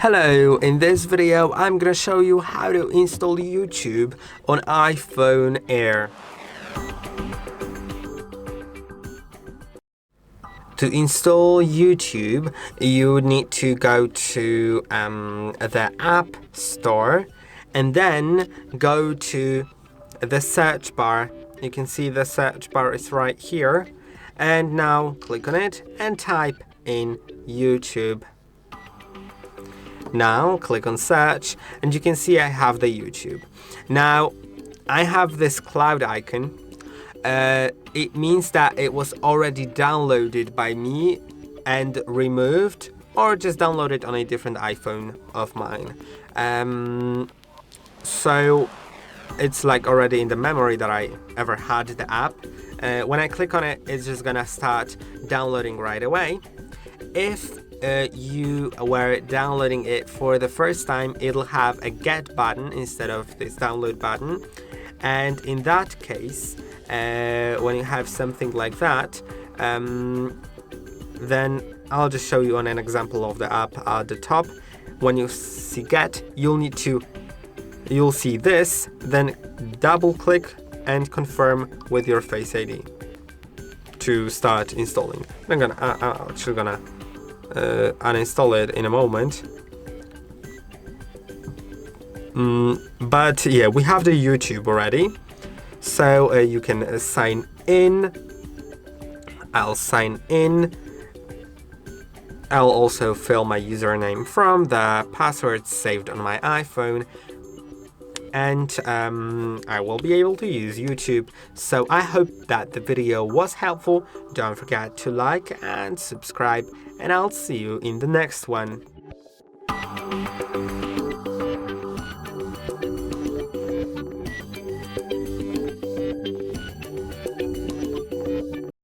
Hello, in this video I'm gonna show you how to install YouTube on iPhone Air. To install YouTube, you need to go to the App Store and then go to the search bar. You can see the search bar is right here. And now click on it and type in YouTube. Now click on search and you can see I have the YouTube. Now I have this cloud icon. It means that it was already downloaded by me and removed, or just downloaded on a different iPhone of mine. So it's like already in the memory that I ever had the app. When I click on it, it's just gonna start downloading right away. If you were downloading it for the first time, it'll have a get button instead of this download button. And in that case, when you have something like that, then I'll just show you on an example of the app at the top. When you see get, you'll see this, then double click and confirm with your Face ID to start installing. I'm actually gonna uninstall it in a moment. But yeah, we have the YouTube already, so you can sign in. I'll sign in. I'll also fill my username from the password saved on my iPhone, and I will be able to use YouTube. So I hope that the video was helpful. Don't forget to like and subscribe, and I'll see you in the next one.